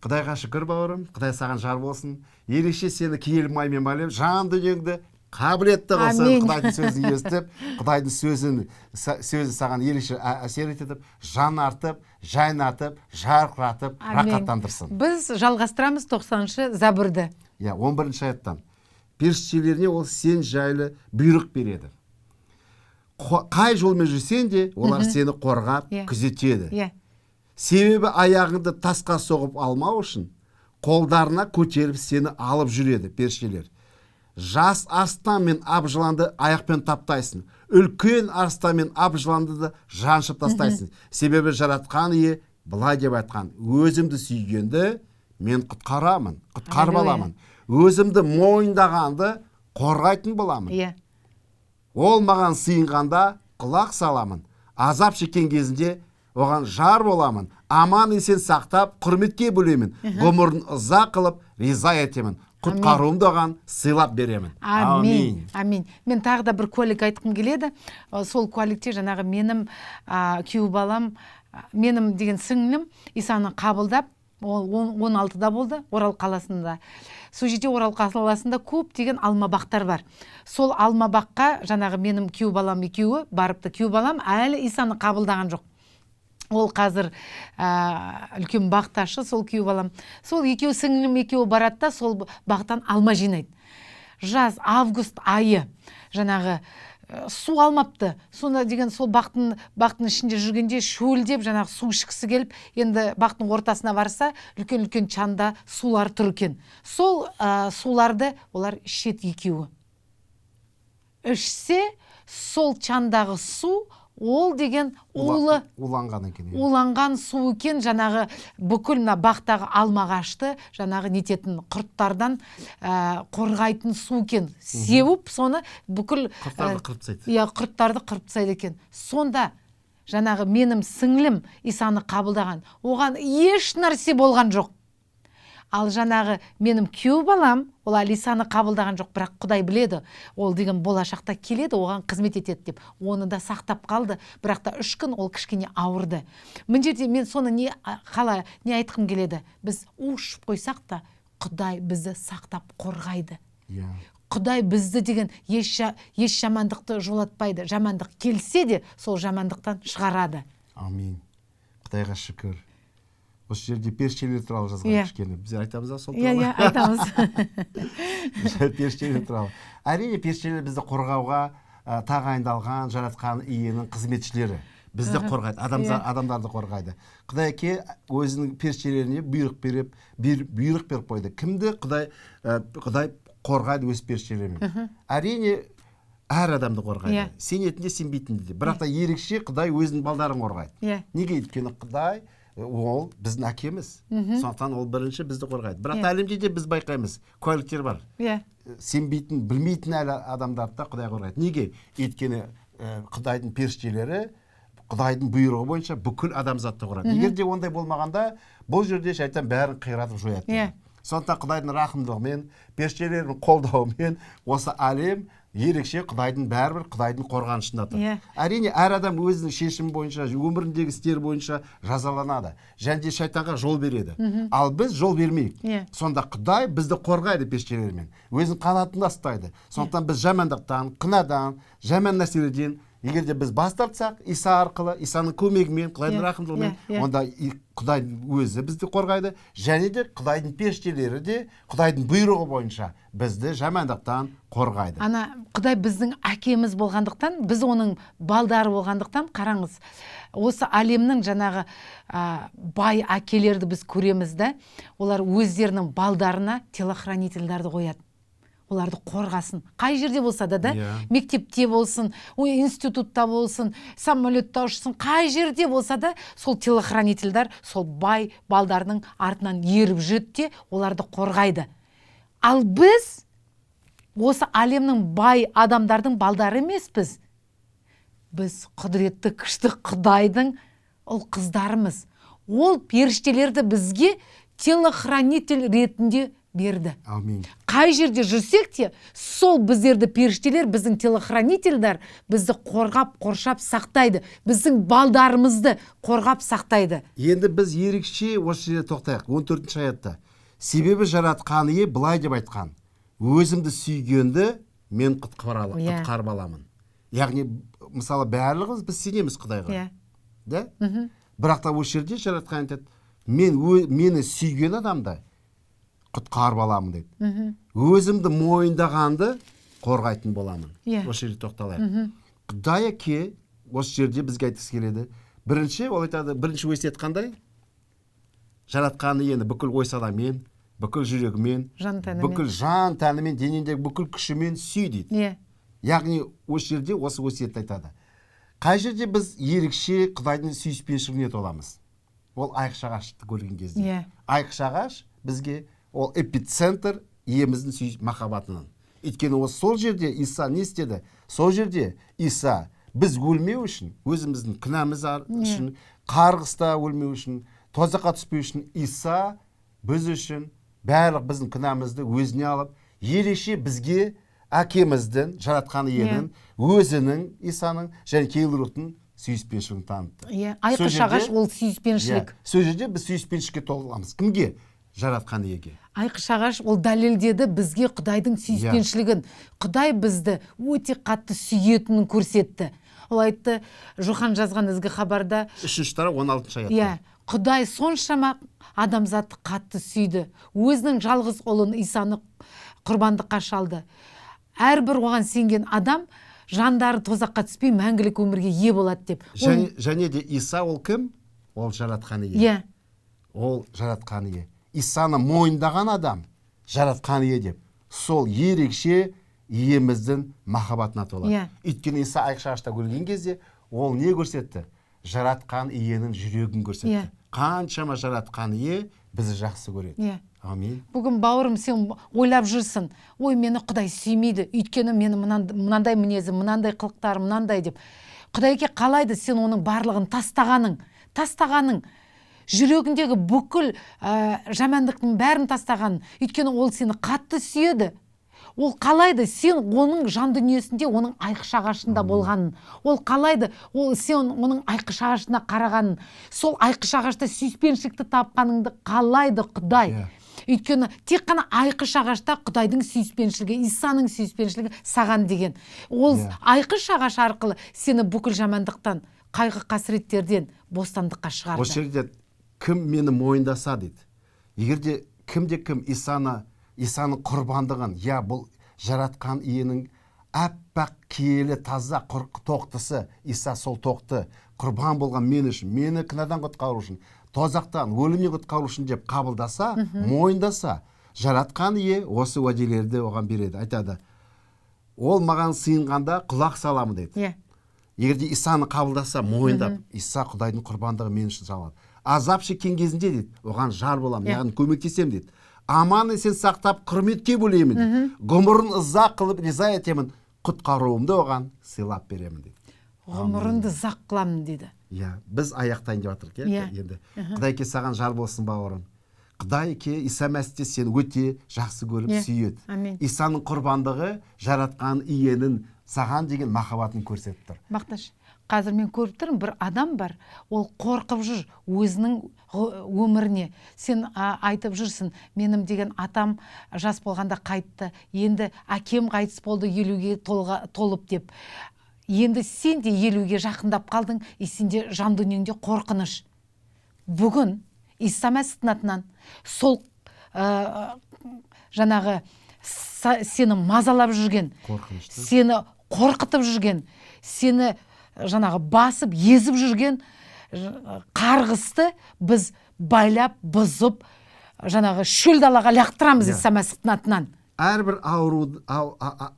Құдайға шүкір бауырым, Құдай саған жар болсын. Ерекше сені киелі маймен байлап, жан дүниеңді қабілетті қылсын. Құдайдың сөзін естіп, Құдайдың сөзі саған ерекше әсер етіп, жан артып, жайнатып, жарқыратып, рақаттандырсын. Біз жалғастырамыз 90-шы Забурды. 11-ші аяттан. Періштелеріне ол сен жайлы бұйрық береді. Қай жолмен жүрсең де, олар сені қорғап, күзетеді. Себебі аяғыңды тасқа соғып алмау үшін қолдарына көтеріп сені алып жүреді періштелер. Жас арыстан мен абжыланды аяқпен таптайсың. Үлкен арыстан мен абжыланды да жаншып тастайсың. Себебі жаратқан Ие былай деп айтқан: өзімді сүйгенді мен құтқарып аламын. Өзімді мойындағанды қорғайтын боламын. Ол маған сыйынғанда құлақ саламын. Азап шеккен кезінде оған жар боламын. Аман есен сақтап, құрметке бөлемін. Ғұмырын ұзақ қылып, риза етемін. Құтқаруымды оған сыйлап беремін. Амин. Амин. Мен тағы да бір куәлік айтқым келеді. Сол куәлікте жаңағы менің күйеу балам, менің деген сіңлім Исаны қабылдап, ол 16-да болды, Орал қаласында. Сол жерде Орал қаласында көп деген алма бақтар бар. Сол алма баққа жаңағы менің күйеу балам екеуі барыпты. Күйеу балам әлі Исаны қабылдаған жоқ. Ол қазір үлкен бақташы, сол күйеу балам. Сол екеу сіңлім екеуі барады да сол бақтан алма жинайды. Жаз, август айы жаңағы су алмапты. Сонда деген сол бақтың ішінде жүргенде шөлдеп жаңағы су ішкісі келіп, енді бақтың ортасына барса, үлкен-үлкен чанда сулар тұр екен. Сол суларды олар ішеді екеуі. Ішсе, сол чандағы су ол деген уланған су екен, жаңағы бүкіл бақтағы алма ағашты жаңағы нететін құрттардан қорғайтын су екен. Сеуіп, соны бүкіл құрттарды қырып тастайды екен. Сонда жаңағы менің сіңлім Исаны қабылдаған, оған еш нәрсе болған жоқ. Ал жаңағы менің күйеу балам, ол Исаны қабылдаған жоқ, бірақ Құдай біледі, ол деген болашақта келеді, оған қызмет етеді деп. Оны да сақтап қалды, бірақ та 3 күн ол кішкене ауырды. Мына жерде мен соны не айтқым келеді? Біз ұшып қойсақ та, Құдай бізді сақтап қорғайды. Құдай бізді деген еш жамандықты жолатпайды. Жамандық келсе де, сол жамандықтан шығарады. Амин. Құдайға шүкір. Осы жерде періштелер туралы жазған кішкене. Біз айтамыз ба сол туралы? Айтамыз. Періштелер туралы. Әрине періштелер бізді қорғауға тағайындалған жаратқан Иенің қызметшілері. Бізді қорғайды, адамдарды қорғайды. Құдай әке өзінің періштелеріне бұйрық беріп қойды. Кімді Құдай қорғайды өз періштелерімен? Әрине әр адамды қорғайды. Сенетінде, сенбейтінде де. Бірақ та ерекше Құдай өзінің балдарын қорғайды. Неге? Өйткені Құдай ол біздің әкеміз. Сондықтан ол бірінші бізді қорғайды. Бірақ әлемде де біз байқаймыз, куәліктер бар. Сенбейтін, білмейтін әлі адамдарды да Құдай қорғайды. Неге? Өйткені Құдайдың періштелері Құдайдың бұйрығы бойынша бүкіл адамзатты қорғайды. Егер де ондай болмағанда, бұл жерде шайтан бәрін қиратып жояды. Сондықтан Құдайдың рақымдылығымен, періштелердің қолдауымен осы әлем ерекше Құдайдың бәрібір Құдайдың қорғанышында тұр. Әрине әр адам өзінің шешімі бойынша, өміріндегі істер бойынша жазаланады. Және де шайтанға жол береді. Ал біз жол бермейік. Сонда Құдай бізді қорғайды періштелермен. Өзінің қанатында ұстайды. Сондықтан біз жамандықтан, күнәдан, жаман нәрселерден егер де біз бас тартсақ, Иса арқылы, Исаның көмегімен, Құдайдың рақымдылығымен, онда Құдай өзі бізді қорғайды, және де Құдайдың періштелері де Құдайдың бұйрығы бойынша бізді жамандықтан қорғайды. Құдай біздің әкеміз болғандықтан, біз оның балдары болғандықтан, қараңыз, осы әлемнің жаңағы бай әкелерді біз көреміз да, олар өздерінің балдарына телохранительдерді қояды. Оларды қорғасын. Қай жерде болса да, мектепте болсын, институтта болсын, самолетта ұшсын, қай жерде болса да, сол телохранительдер, сол бай балдарының артынан еріп жүрді, оларды қорғайды. Ал біз осы әлемнің бай адамдардың балдары емеспіз. Біз құдіретті күшті Құдайдың ол қыздарымыз. Ол періштелерді бізге телохранитель ретінде берді. Амин. Қай жерде жүрсек те, сол біздерді періштелер, біздің телохранительдер бізді қорғап, қоршап сақтайды. Біздің балдарымызды қорғап сақтайды. Енді біз ерекше осы жерде тоқтайық. 14-ші аятта. Себебі жаратқан Ие былай деп айтқан. Өзімді сүйгенді мен құтқарып аламын. Яғни, мысалы, барлығымыз біз сенеміз Құдайға. Да? Бірақ та осы жерде жаратқан айтады, мені сүйген адамды құтқарып аламын дейді. Өзімді мойындағанды қорғайтын боламын. Осы жерде тоқталайық. Құдай әке осы жерде бізге айтқысы келеді. Бірінші, ол айтады, бірінші өсиет қандай? Жаратқан Иені бүкіл ой-санамен, бүкіл жүрегімен, бүкіл жан тәнімен, денеңдегі бүкіл күшімен сүй дейді. Яғни осы жерде осы өсиетті айтады. Қай жерде біз ерекше Құдайдың сүйіспеншілігіне толамыз? Ол айқыш-ағашты көрген кезде. Айқыш-ағаш бізге ол эпицентр иеміздің махаббатының. Өйткені осы сол жерде Иса не істеді? Сол жерде Иса біз өлмеу үшін, өзіміздің күнәміз үшін, қарғыста өлмеу үшін, тозаққа түспеу үшін Иса біз үшін барлық біздің күнәмізді өзіне алып, ерекше бізге әкеміздің, жаратқан Иенің, өзінің, Исаның және кейбір рухтың сүйіспеншілігін танытты. Айқыш-ағаш ол сүйіспеншілік. Сол жерде біз сүйіспеншілікке толыламыз. Кімге? Жаратқан Иеге. Айқыш-ағаш ол дәлелдеді бізге Құдайдың сүйіспеншілігін. Құдай бізді өте қатты сүйетінін көрсетті. Ол айтты, Жухан жазған ізгі хабарда 3-ші тарау 16-ші аятта. Құдай соншама адамзатты қатты сүйді. Өзінің жалғыз ұлын Исаны құрбандыққа шалды. Әрбір оған сенген адам жандары тозаққа түспей мәңгілік өмірге ие болады деп. Және де Иса ол кім? Ол жаратқан Ие. Ол жаратқан Ие. Исаны мойындаған адам жаратқан Ие деп. Сол ерекше иеміздің махаббатына толады. Өйткені Иса айқыш-ағашта көрген кезде ол не көрсетті? Жаратқан Иенің жүрегін көрсетті. Қаншама жаратқан Ие бізді жақсы көреді. Амин. Бүгін бауырым сен ойлап жүрсің, ой мені Құдай сүймейді, өйткені мені мынандай мінезі, мынандай қылықтары, мынандай деп. Құдайге қалайды сен оның барлығын тастағаның, жүрегіндегі бүкіл жамандықтың бәрін тастағаның, өйткені ол сені қатты сүйеді. Ол қалайды сен оның жан дүниесінде оның айқыш-ағашында болғанын. Ол қалайды сен оның айқыш-ағашына қарағанын. Сол айқыш-ағашта сүйіспеншілікті тапқаныңды қалайды Құдай. Өйткені тек қана айқыш-ағашта Құдайдың сүйіспеншілігі, Исаның сүйіспеншілігі саған деген. Ол айқыш-ағаш арқылы сені бүкіл жамандықтан, қайғы-қасіреттерден бостандыққа шығарды. Осы жерде кім мені мойындаса дейді. Егерде кім Исаның құрбандығын, бұл жаратқан Иенің әппақ киелі таза тоқтысы, Иса сол тоқты құрбан болған мен үшін, мені күнәдан құтқару үшін, тозақтан, өлімнен құтқару үшін деп қабылдаса, мойындаса, жаратқан Ие осы уәделерді оған береді, айтады. Ол маған сыйынғанда құлақ саламын дейді. Егерде Исаны қабылдаса, мойындап, Иса Құдайдың құрбандығы мен үшін салады. Азап шеккен кезінде дейді, оған жар боламын, яғни көмектесем дейді. Аман есен сақтап құрметке бөлеймін. Ғұмырын ұзақ қылып риза етемін. Құтқаруымды оған сыйлап беремін дейді. Ғұмырынды ұзақ қыламын дейді. Біз аяқтайын деп жатырық енді. Құдай ке саған жар болсын бауырым. Құдай ке Иса Мәсіхте сені өте жақсы көріп сүйеді. Исаның құрбандығы жаратқан Иенің саған деген махаббатын көрсетіп тұр. Мақташ. Қазір мен көріп тұрмын, бір адам бар, ол қорқып жүр өзінің өміріне. Сен айтып жүрсің, менің деген атам жас болғанда қайтты, енді әкем қайтыс болды 50-ге толып деп. Енді сен де 50-ге жақындап қалдың, сенде жан дүниеңде қорқыныш. Бүгін Иса Мәсіхтің атынан сол жаңағы сені мазалап жүрген, сені қорқытып жүрген, сені жаңағы басып, езіп жүрген қарғысты біз байлап, бұзып, жаңағы шөл далаға лақтырамыз Иса Мәсіхтің атынан. Әрбір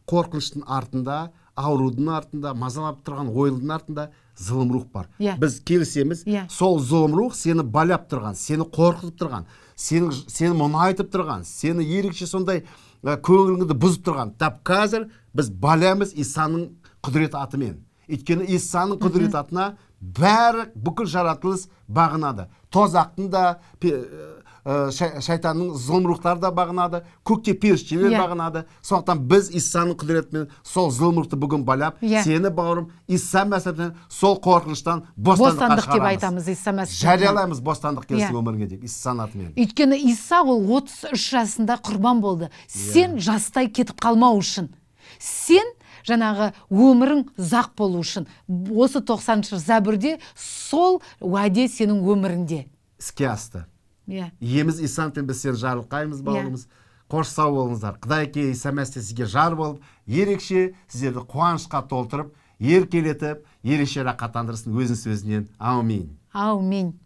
қорқыныштың артында, аурудың артында, мазалап тұрған ойлың артында зұлым рух бар. Біз келісеміз, сол зұлым рух сені байлап тұрған, сені қорқытып тұрған, сені мұнайтып тұрған, сені ерекше сондай көңіліңді бұзып тұрған. Тап қазір біз байлаймыз Исаның құдірет атымен. Өйткені Исаның құдірет атына бәрі бүкіл жаратылыс бағынады. Тозақтың да, шайтанның зұлымдықтары да бағынады, көкте періштелер бағынады. Сондықтан біз Исаның құдіретімен сол зұлымдықты бүгін балап, сені бауырым Иса мәсіптен сол қорқыныштан бостандыққа деп айтамыз. Иса мәсіптен жариялаймыз бостандық келсін өміріңе деп, Исаның атымен. Өйткені Иса ол 33 жасында құрбан болды. Сен жастай кетіп қалмау үшін. Сен жаңағы өмірің ұзақ болу үшін. Осы 90-шы Забурде сол уәде сенің өміріңде іске асты. Иеміз Исаның біз сен жарылқаймыз, бауырымыз. Қош сау болыңыздар. Құдайке Иса мәсіптен сізге жар болып, ерекше сіздерді қуанышқа толтырып, еркелетіп, ерекше рақаттандырсын өзінің сөзінен. Аумин. Аумин.